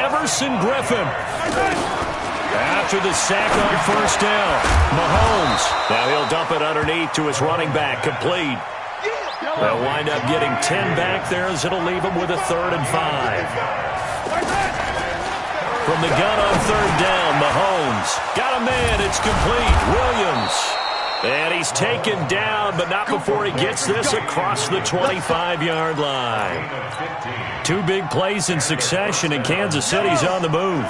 Everson Griffin. After the sack on first down, Mahomes. Now he'll dump it underneath to his running back, complete. They'll wind up getting 10 back there as it'll leave him with a 3rd and 5. From the gun on 3rd down, Mahomes. Got a man, it's complete. Williams. And he's taken down, but not before he gets this across the 25-yard line. 2 big plays in succession, and Kansas City's on the move.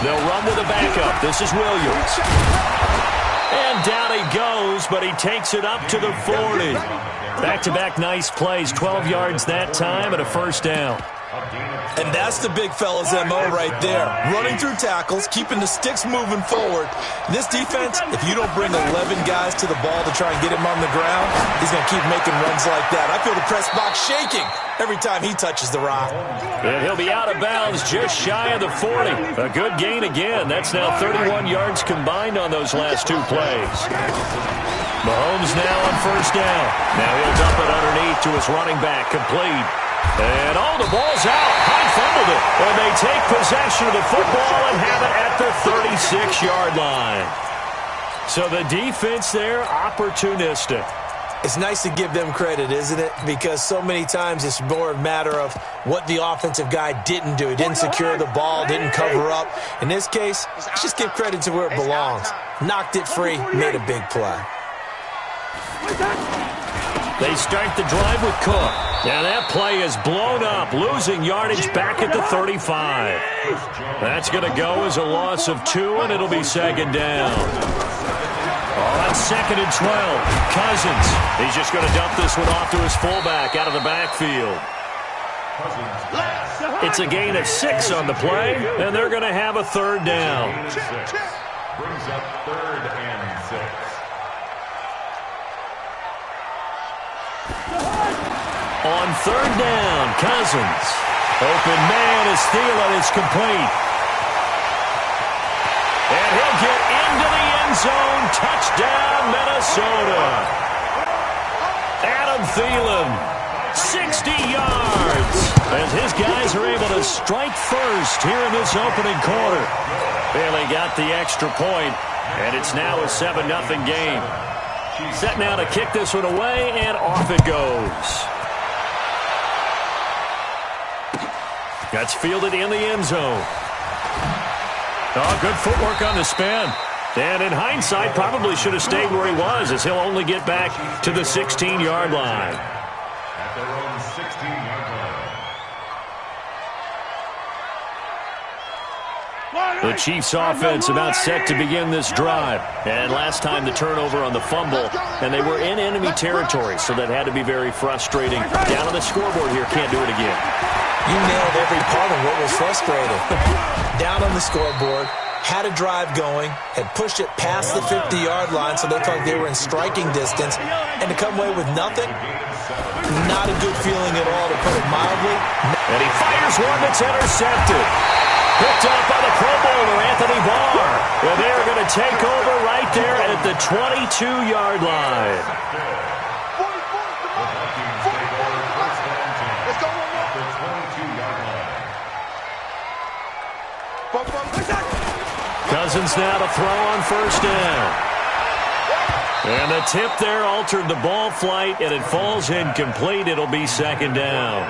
They'll run with a backup. This is Williams. And down he goes, but he takes it up to the 40. Back-to-back nice plays, 12 yards that time and a 1st down. And that's the big fella's MO right there. Running through tackles, keeping the sticks moving forward. This defense, if you don't bring 11 guys to the ball to try and get him on the ground, he's going to keep making runs like that. I feel the press box shaking every time he touches the rock. And he'll be out of bounds just shy of the 40. A good gain again. That's now 31 yards combined on those last 2 plays. Mahomes now on 1st down. Now he'll dump it underneath to his running back, complete. And the ball's out. High fumbled it. And they take possession of the football and have it at the 36-yard line. So the defense there, opportunistic. It's nice to give them credit, isn't it? Because so many times it's more a matter of what the offensive guy didn't do. He didn't secure the ball, didn't cover up. In this case, let's just give credit to where it belongs. Knocked it free, made a big play. They start the drive with Cook. Now that play is blown up, losing yardage back at the 35. That's going to go as a loss of 2, and it'll be 2nd down. On 2nd and 12, Cousins. He's just going to dump this one off to his fullback out of the backfield. It's a gain of 6 on the play, and they're going to have a 3rd down. Brings up 3rd and 6. On 3rd down, Cousins. Open man is Thielen. It's complete. And he'll get into the end zone. Touchdown, Minnesota. Adam Thielen, 60 yards. As his guys are able to strike first here in this opening quarter. Bailey got the extra point, and it's now a 7-0 game. Set now to kick this one away, and off it goes. That's fielded in the end zone. Oh, good footwork on the spin. And in hindsight, probably should have stayed where he was, as he'll only get back to the 16-yard line. At their own 16-yard line. The Chiefs' offense about set to begin this drive. And last time the turnover on the fumble, and they were in enemy territory, so that had to be very frustrating. Down on the scoreboard here, can't do it again. You nailed every part of what was frustrating. Down on the scoreboard, had a drive going, had pushed it past the 50-yard line so they thought they were in striking distance, and to come away with nothing, not a good feeling at all, to put it mildly. And he fires one that's intercepted. Picked up by the Pro Bowler, Anthony Barr. And they're going to take over right there at the 22-yard line. Cousins now to throw on 1st down. And the tip there altered the ball flight, and it falls incomplete. It'll be 2nd down.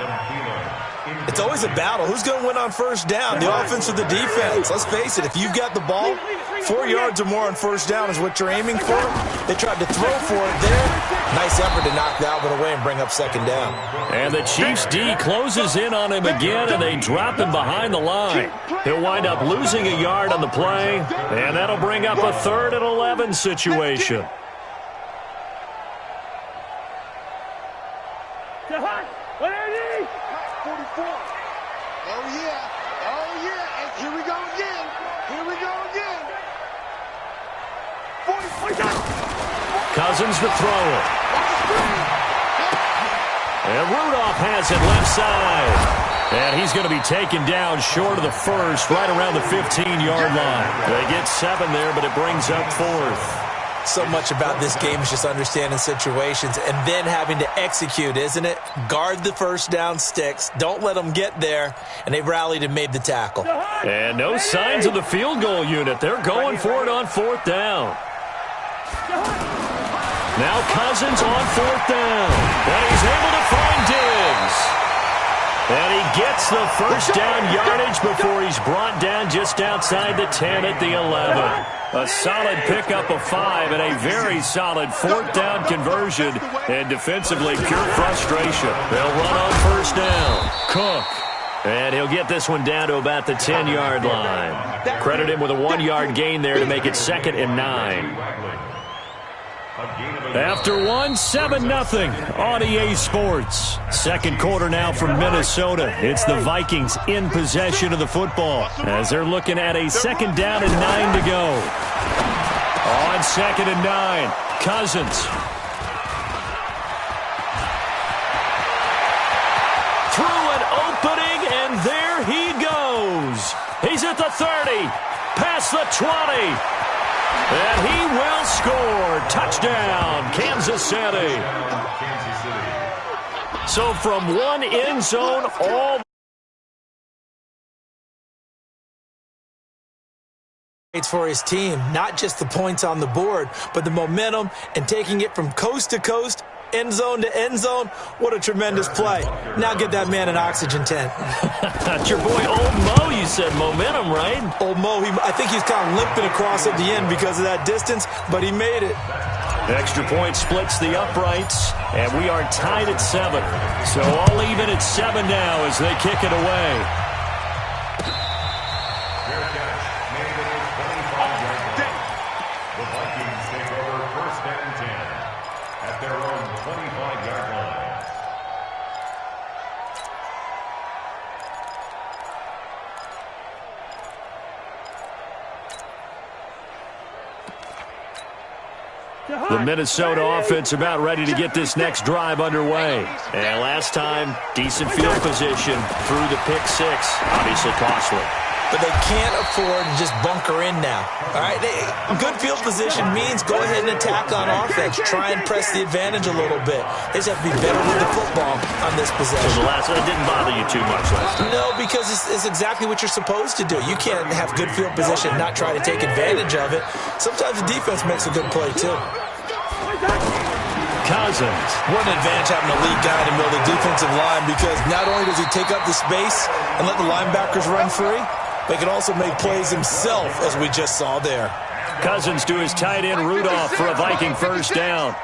It's always a battle. Who's going to win on 1st down, the offense or the defense? Let's face it, if you've got the ball, 4 yards or more on 1st down is what you're aiming for. They tried to throw for it there. Nice effort to knock that one away and bring up 2nd down. And the Chiefs' D closes in on him again, and they drop him behind the line. He'll wind up losing a yard on the play, and that'll bring up a 3rd and 11 situation. Cousins to throw it. And Rudolph has it left side. And he's going to be taken down short of the 1st, right around the 15-yard line. They get 7 there, but it brings up 4th. So much about this game is just understanding situations and then having to execute, isn't it? Guard the first down sticks. Don't let them get there. And they rallied and made the tackle. And no signs of the field goal unit. They're going for it on fourth down. Now Cousins on fourth down. And he's able to find Diggs. And he gets the first down yardage before he's brought down just outside the 10 at the 11. A solid pickup of 5 and a very solid fourth down conversion. And defensively, pure frustration. They'll run on first down. Cook. And he'll get this one down to about the 10-yard line. Credit him with a 1-yard gain there to make it 2nd and 9. After one, 7-0 on EA Sports. Second quarter now from Minnesota. It's the Vikings in possession of the football as they're looking at a 2nd down and 9 to go. On 2nd and 9, Cousins. Through an opening, and there he goes. He's at the 30, past the 20. And he will score. Touchdown, Kansas City. So from one end zone, all for his team, not just the points on the board, but the momentum and taking it from coast to coast, end zone to end zone. What a tremendous play. Now get that man an oxygen tent. That's your boy Old Mo. You said momentum, right? Old Mo, I think he's kind of limping across at the end because of that distance, but he made it. Extra point splits the uprights, and we are tied at 7. So all even at 7 now as they kick it away. The Vikings take over 1st and 10 at their own 25-yard line. The Minnesota offense about ready to get this next drive underway. And last time, decent field position through the pick 6. Obviously costly. But they can't afford to just bunker in now. All right, good field position means go ahead and attack on offense. Try and press the advantage a little bit. They just have to be better with the football on this possession. So the last one didn't bother you too much last time? No, because it's exactly what you're supposed to do. You can't have good field position and not try to take advantage of it. Sometimes the defense makes a good play, too. Cousins. What an advantage having a lead guy in the middle of the defensive line, because not only does he take up the space and let the linebackers run free, they can also make plays himself, as we just saw there. Cousins to his tight end Rudolph for a Viking first down.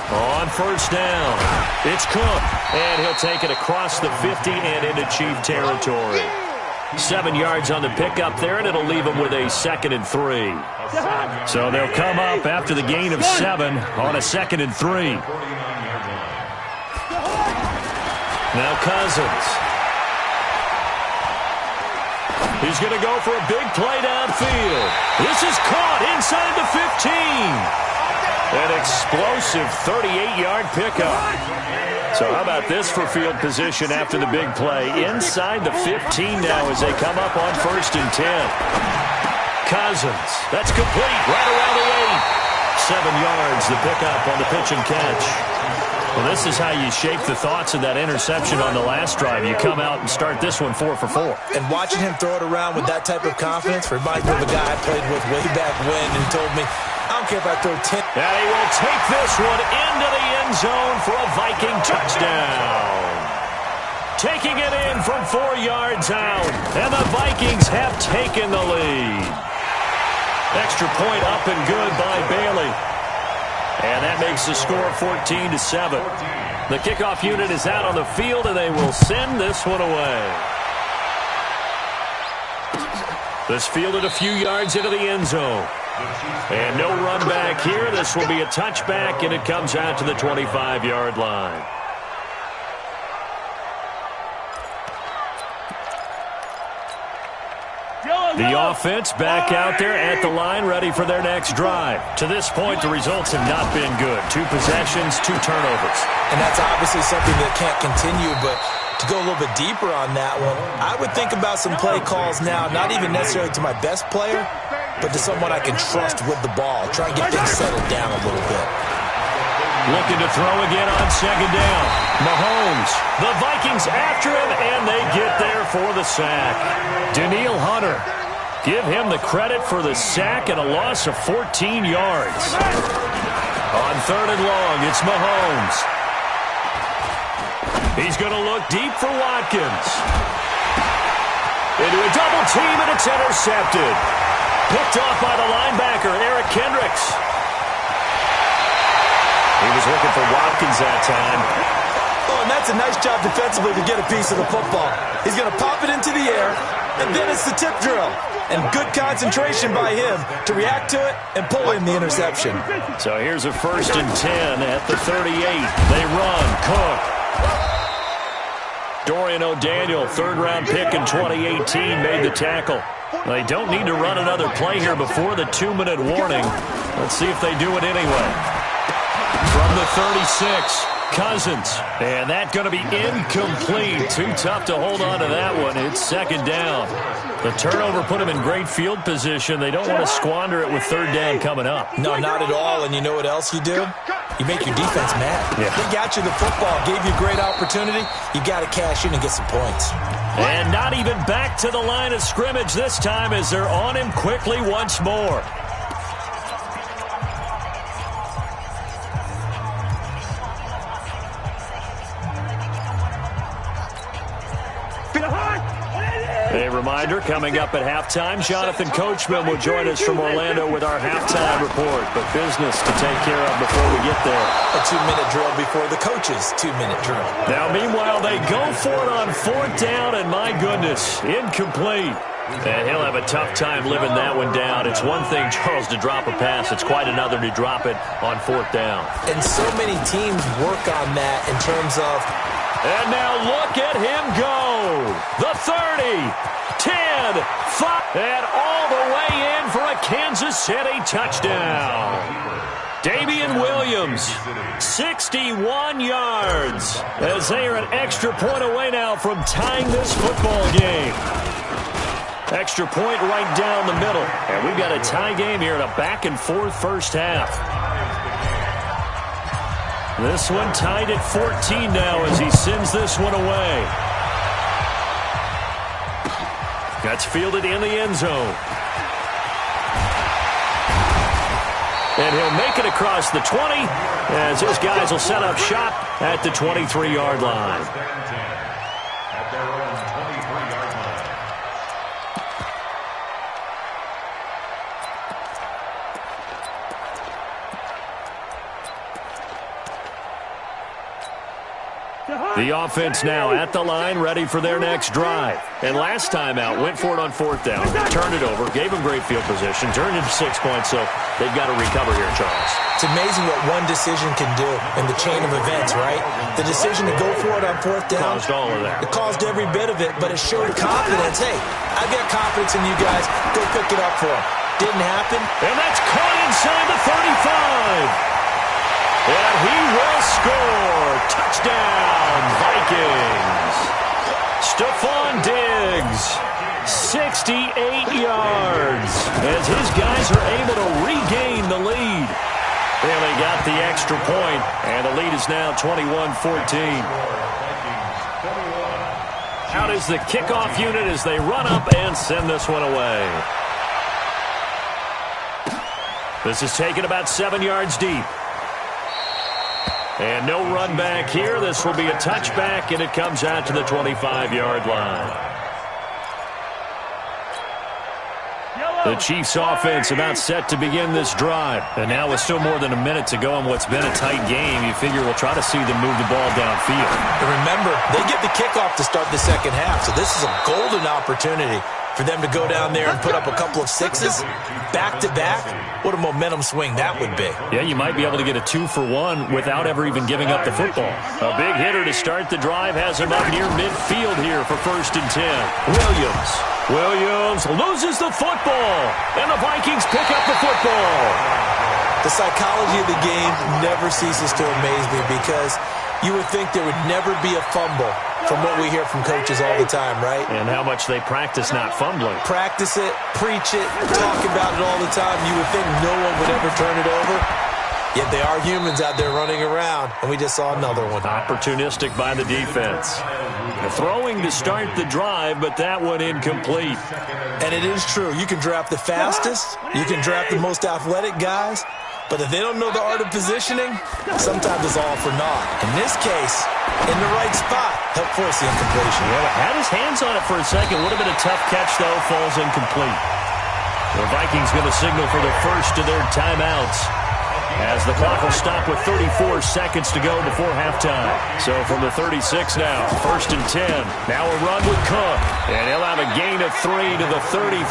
On first down, it's Cook, and he'll take it across the 50 and into Chief territory. 7 yards on the pickup there, and it'll leave him with a 2nd and 3. So they'll come up after the gain of 7 on a 2nd and 3. Now Cousins. He's going to go for a big play downfield. This is caught inside the 15. An explosive 38-yard pickup. So how about this for field position after the big play? Inside the 15 now as they come up on 1st and 10. Cousins. That's complete right around the 8. 7 yards, the pickup on the pitch and catch. Well, this is how you shape the thoughts of that interception on the last drive. You come out and start this one 4 for 4. And watching him throw it around with that type of confidence reminds me of a guy I played with way back when, and he told me, I don't care if I throw 10. And he will take this one into the end zone for a Viking touchdown. Taking it in from 4 yards out, and the Vikings have taken the lead. Extra point up and good by Bailey. And that makes the score 14-7. The kickoff unit is out on the field, and they will send this one away. This fielded a few yards into the end zone. And no run back here. This will be a touchback, and it comes out to the 25-yard line. The offense back out there at the line, ready for their next drive. To this point, the results have not been good. 2 possessions, 2 turnovers. And that's obviously something that can't continue, but To go a little bit deeper on that one, I would think about some play calls now, not even necessarily to my best player, but to someone I can trust with the ball. Try and get things settled down a little bit. Looking to throw again on second down. Mahomes. The Vikings after him, and they get there for the sack. Danielle Hunter. Give him the credit for the sack and a loss of 14 yards. On third and long, it's Mahomes. He's going to look deep for Watkins. Into a double team, and it's intercepted. Picked off by the linebacker, Eric Kendricks. He was looking for Watkins that time. Oh, and that's a nice job defensively to get a piece of the football. He's going to pop it into the air, and then it's the tip drill. And good concentration by him to react to it and pull in the interception. So here's a 1st and 10 at the 38. They run. Cook. Dorian O'Daniel, third-round pick in 2018, made the tackle. They don't need to run another play here before the 2-minute warning. Let's see if they do it anyway. From the 36, Cousins. And that's going to be incomplete. Too tough to hold on to that one. It's second down. The turnover put them in great field position. They don't want to squander it with third down coming up. No, not at all. And you know what else you do? You make your defense mad. Yeah. They got you the football, gave you a great opportunity. You got to cash in and get some points. And not even back to the line of scrimmage this time as they're on him quickly once more. A reminder, coming up at halftime, Jonathan Coachman will join us from Orlando with our halftime report. But business to take care of before we get there. A 2-minute drill before the coach's 2-minute drill. Now, meanwhile, they go for it on 4th down, and my goodness, incomplete. And he'll have a tough time living that one down. It's one thing, Charles, to drop a pass. It's quite another to drop it on 4th down. And so many teams work on that in terms of... And now look at him go. The 30, 10, 5, and all the way in for a Kansas City touchdown. Damian Williams, 61 yards, as they are an extra point away now from tying this football game. Extra point right down the middle. And we've got a tie game here in a back-and-forth first half. This one tied at 14 now as he sends this one away. That's fielded in the end zone. And he'll make it across the 20 as his guys will set up shop at the 23-yard line. At their own 23-yard line. The offense now at the line, ready for their next drive. And last time out, went for it on 4th down, turned it over, gave them great field position, turned it to 6 points, so they've got to recover here, Charles. It's amazing what one decision can do in the chain of events, right? The decision to go for it on 4th down. Caused all of that. It caused every bit of it, but it showed confidence. Hey, I've got confidence in you guys. Go pick it up for them. Didn't happen. And that's caught inside the 35. And he will score. Touchdown, Vikings. Stephon Diggs, 68 yards, as his guys are able to regain the lead. And they got the extra point, and the lead is now 21-14. Out is the kickoff unit as they run up and send this one away. This is taken about 7 yards deep. And no run back here. This will be a touchback, and it comes out to the 25-yard line. The Chiefs offense about set to begin this drive. And now with still more than a minute to go in what's been a tight game, you figure we'll try to see them move the ball downfield. And remember, they get the kickoff to start the second half, so this is a golden opportunity for them to go down there and put up a couple of sixes back-to-back. What a momentum swing that would be. Yeah, you might be able to get a 2-for-1 without ever even giving up the football. A big hitter to start the drive has him up near midfield here for 1st and 10. Williams loses the football, and the Vikings pick up the football. The psychology of the game never ceases to amaze me because You would think there would never be a fumble from what we hear from coaches all the time, right? And how much they practice not fumbling. Practice it, preach it, talk about it all the time. You would think no one would ever turn it over. Yet they are humans out there running around, and we just saw another one. Opportunistic by the defense. Throwing to start the drive, but that one incomplete. And it is true. You can draft the fastest. You can draft the most athletic guys. But if they don't know the art of positioning, sometimes it's all for naught. In this case, in the right spot, helped force the incompletion. Yeah, had his hands on it for a second. Would have been a tough catch, though. Falls incomplete. The Vikings going to signal for the first of their timeouts, as the clock will stop with 34 seconds to go before halftime. So from the 36 now, 1st and 10. Now a run with Cook. And he'll have a gain of 3 to the 33.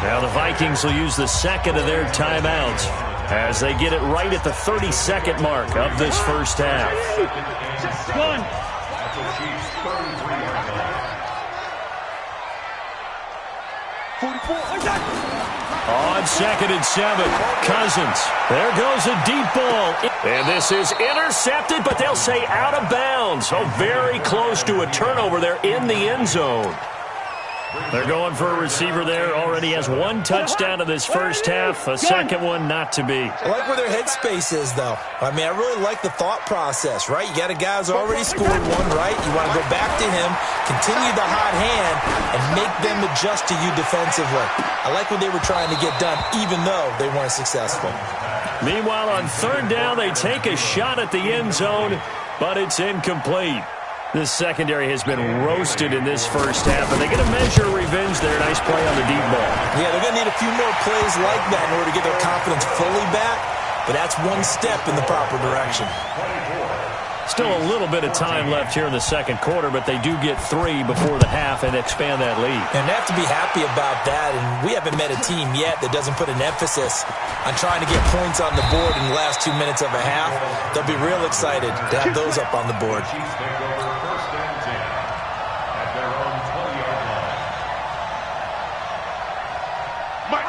Now the Vikings will use the second of their timeouts as they get it right at the 32nd mark of this first half. On 2nd and 7, Cousins. There goes a deep ball. And this is intercepted, but they'll say out of bounds. So very close to a turnover there in the end zone. They're going for a receiver there. Already has 1 touchdown in this first half. A second one not to be. I like where their headspace is, though. I mean, I really like the thought process, right? You got a guy who's already scored one, right? You want to go back to him, continue the hot hand, and make them adjust to you defensively. I like what they were trying to get done, even though they weren't successful. Meanwhile, on 3rd down, they take a shot at the end zone, but it's incomplete. This secondary has been roasted in this first half, and they get a measure of revenge there. Nice play on the deep ball. Yeah, they're going to need a few more plays like that in order to get their confidence fully back, but that's one step in the proper direction. Still a little bit of time left here in the second quarter, but they do get 3 before the half and expand that lead. And they have to be happy about that, and we haven't met a team yet that doesn't put an emphasis on trying to get points on the board in the last 2 minutes of a half. They'll be real excited to have those up on the board.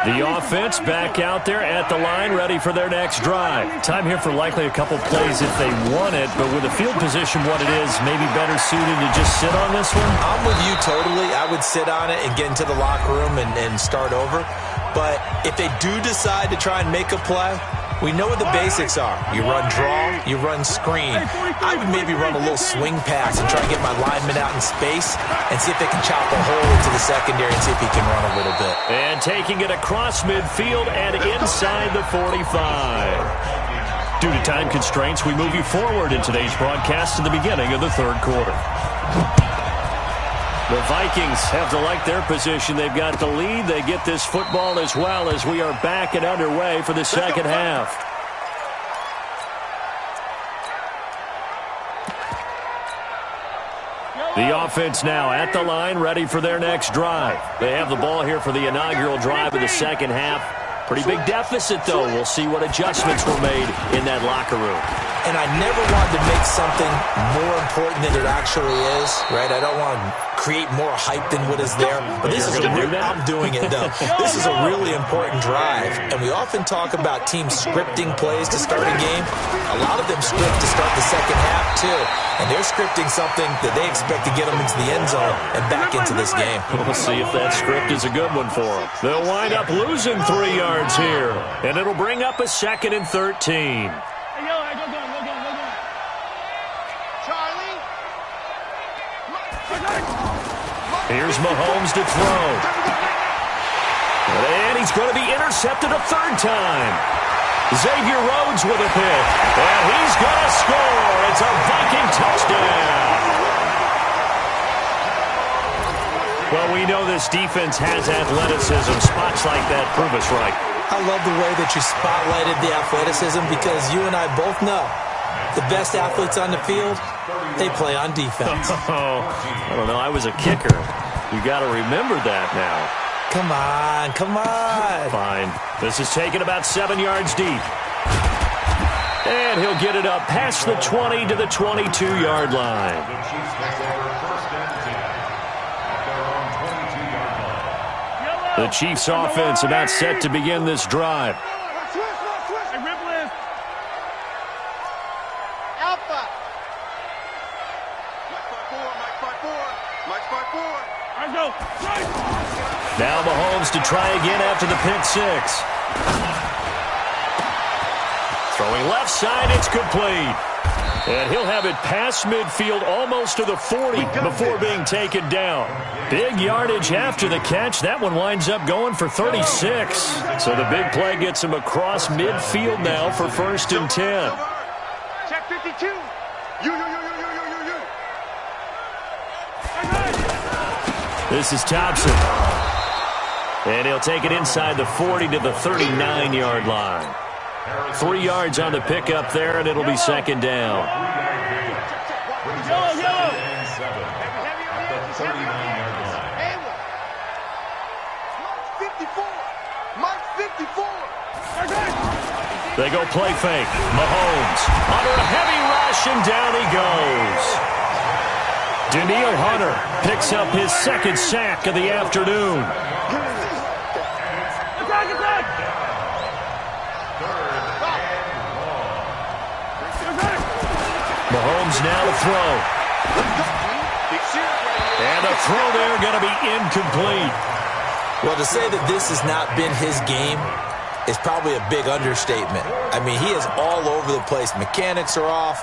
The offense back out there at the line, ready for their next drive. Time here for likely a couple plays if they want it, but with the field position what it is, maybe better suited to just sit on this one? I'm with you totally. I would sit on it and get into the locker room and start over. But if they do decide to try and make a play, we know what the basics are. You run draw, you run screen. I would maybe run a little swing pass and try to get my lineman out in space and see if they can chop a hole into the secondary and see if he can run a little bit. And taking it across midfield and inside the 45. Due to time constraints, we move you forward in today's broadcast to the beginning of the 3rd quarter. The Vikings have to like their position. They've got the lead. They get this football as well as we are back and underway for the second half. The offense now at the line, ready for their next drive. They have the ball here for the inaugural drive of the second half. Pretty big deficit, though. We'll see what adjustments were made in that locker room. And I never wanted to make something more important than it actually is, right? I don't want to create more hype than what is there. But this is I'm doing it, though. This is a really important drive. And we often talk about teams scripting plays to start a game. A lot of them script to start the second half, too. And they're scripting something that they expect to get them into the end zone and back into this game. We'll see if that script is a good one for them. They'll wind up losing 3 yards here. And it'll bring up a 2nd and 13. Here's Mahomes to throw. And he's going to be intercepted a 3rd time. Xavier Rhodes with a pick. And he's going to score. It's a Viking touchdown. Well, we know this defense has athleticism. Spots like that prove us right. I love the way that you spotlighted the athleticism because you and I both know the best athletes on the field, they play on defense. Oh, I don't know. I was a kicker. You got to remember that now. Come on, come on. Fine. This is taken about 7 yards deep. And he'll get it up past the 20 to the 22-yard line. The Chiefs offense about set to begin this drive. Alpha. Now Mahomes to try again after the pick six. Throwing left side, it's complete. And he'll have it past midfield almost to the 40 before being taken down. Big yardage after the catch. That one winds up going for 36. So the big play gets him across midfield now for 1st and 10. Check 52. This is Thompson. And he'll take it inside the 40 to the 39-yard line. 3 yards on the pickup there, and it'll be 2nd down. They go play fake. Mahomes under a heavy rush, and down he goes. Danielle Hunter picks up his 2nd sack of the afternoon. Mahomes now to throw. And the throw there going to be incomplete. Well, to say that this has not been his game is probably a big understatement. I mean, he is all over the place. Mechanics are off,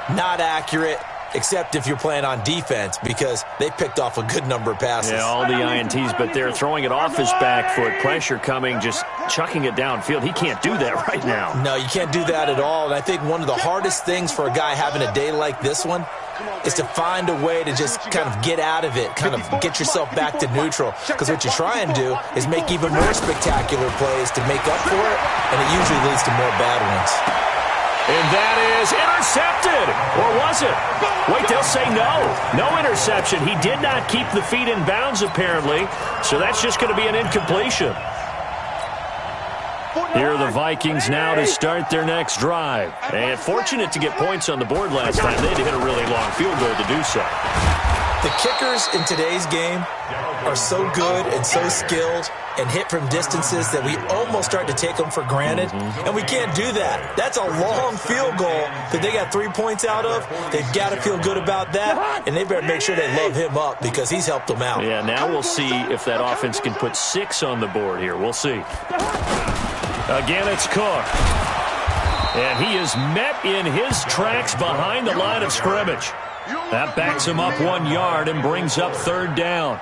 not accurate, except if you're playing on defense, because they picked off a good number of passes. Yeah, all the INTs, but they're throwing it off his back foot. Pressure coming, just chucking it downfield. He can't do that right now. No, you can't do that at all. And I think one of the hardest things for a guy having a day like this one is to find a way to just kind of get out of it, kind of get yourself back to neutral. Because what you try and do is make even more spectacular plays to make up for it, and it usually leads to more bad ones. And that is intercepted. Or was it? Wait, they'll say no. No interception. He did not keep the feet in bounds, apparently. So that's just going to be an incompletion. Here are the Vikings now to start their next drive. And fortunate to get points on the board last time. They had to hit a really long field goal to do so. The kickers in today's game are so good and so skilled and hit from distances that we almost start to take them for granted. And we can't do that. That's a long field goal that they got 3 points out of. They've got to feel good about that, and they better make sure they love him up because he's helped them out. Yeah, now we'll see if that offense can put 6 on the board here. We'll see. Again, it's Cook. And he is met in his tracks behind the line of scrimmage. That backs him up 1 yard and brings up 3rd down.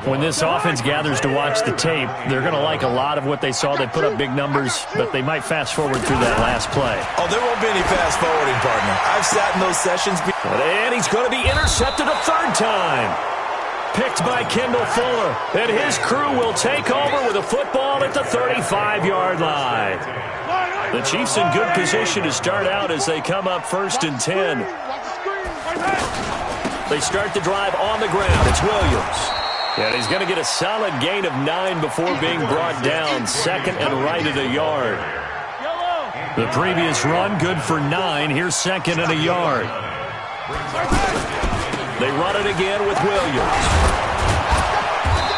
When this offense gathers to watch the tape, they're going to like a lot of what they saw. They put up big numbers, but they might fast forward through that last play. Oh, there won't be any fast forwarding, partner. I've sat in those sessions. And he's going to be intercepted a 3rd time. Picked by Kendall Fuller. And his crew will take over with a football at the 35-yard line. The Chiefs in good position to start out as they come up 1st and 10. They start the drive on the ground. It's Williams. And he's going to get a solid gain of 9 before being brought down. 2nd and right at a yard. The previous run, good for 9. Here's 2nd and a yard. They run it again with Williams.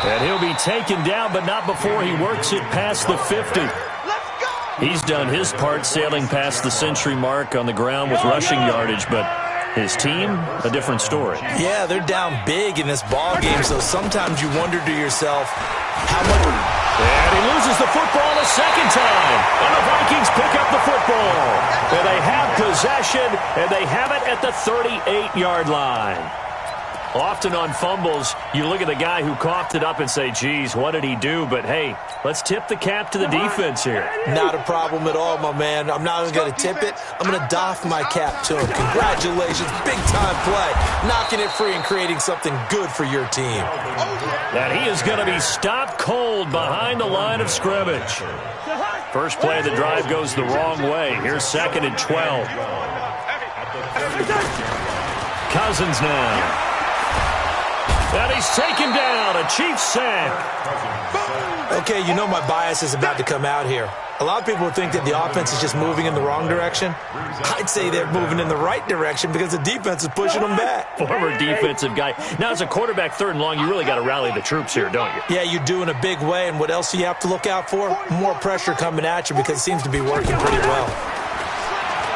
And he'll be taken down, but not before he works it past the 50. He's done his part sailing past the century mark on the ground with rushing yardage, but his team, a different story. Yeah, they're down big in this ball game, so sometimes you wonder to yourself how much... And he loses the football a 2nd time. And the Vikings pick up the football. And they have possession, and they have it at the 38-yard line. Often on fumbles, you look at the guy who coughed it up and say, geez, what did he do? But, hey, let's tip the cap to the defense here. Not a problem at all, my man. I'm not even going to tip it. I'm going to doff my cap to him. Congratulations. Big-time play. Knocking it free and creating something good for your team. And he is going to be stopped cold behind the line of scrimmage. First play of the drive goes the wrong way. Here's 2nd and 12. Cousins now. And he's taken down, a Chiefs sack. Okay, you know my bias is about to come out here. A lot of people would think that the offense is just moving in the wrong direction. I'd say they're moving in the right direction because the defense is pushing them back. Former defensive guy. Now, as a quarterback 3rd and long, you really got to rally the troops here, don't you? Yeah, you do in a big way. And what else do you have to look out for? More pressure coming at you because it seems to be working pretty well.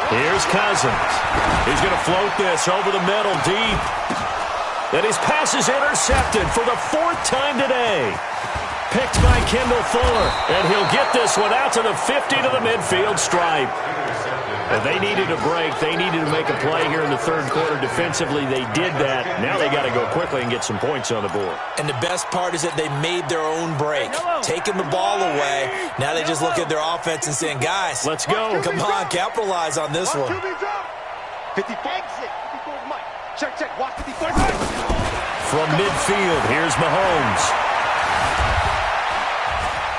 Here's Cousins. He's going to float this over the middle deep. And his pass is intercepted for the 4th time today. Picked by Kendall Fuller. And he'll get this one out to the 50 to the midfield stripe. And they needed a break. They needed to make a play here in the 3rd quarter defensively. They did that. Now they got to go quickly and get some points on the board. And the best part is that they made their own break, taking the ball away. Now they just look at their offense and saying, guys, let's go. Come on, capitalize on this one. 54. Exit. 54 Mike. Check. Watch 54. From midfield, here's Mahomes.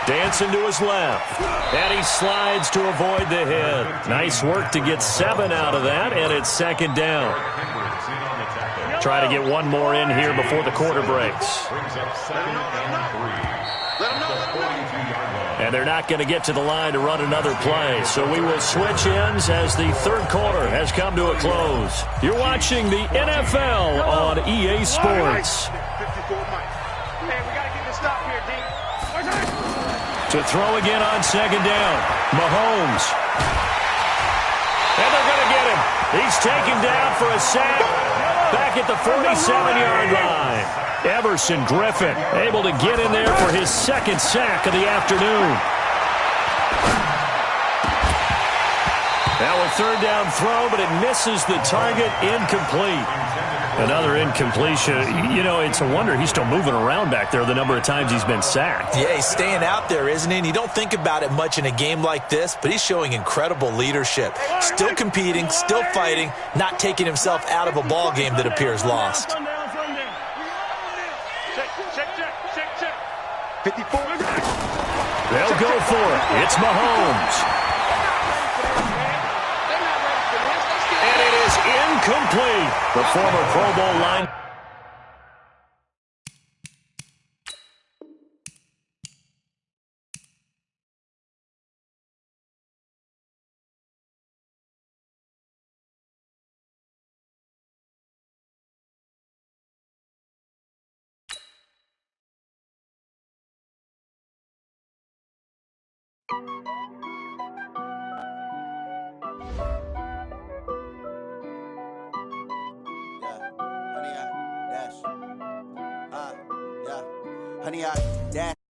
Dancing to his left. And he slides to avoid the hit. Nice work to get 7 out of that, and it's 2nd down. Try to get one more in here before the quarter breaks. And they're not going to get to the line to run another play. So we will switch ends as the 3rd quarter has come to a close. You're watching the NFL on EA Sports. To throw again on 2nd down. Mahomes. And they're going to get him. He's taken down for a sack. Back at the 47-yard line. Everson Griffin able to get in there for his 2nd sack of the afternoon. Now a 3rd down throw, but it misses the target. Incomplete. Another incompletion. You know, it's a wonder he's still moving around back there the number of times he's been sacked. Yeah, he's staying out there, isn't he? And you don't think about it much in a game like this, but he's showing incredible leadership. Still competing, still fighting, not taking himself out of a ball game that appears lost. Check. 54. They'll go for it. It's Mahomes. And it is incomplete. The former Pro Bowl line. Honey, I dash.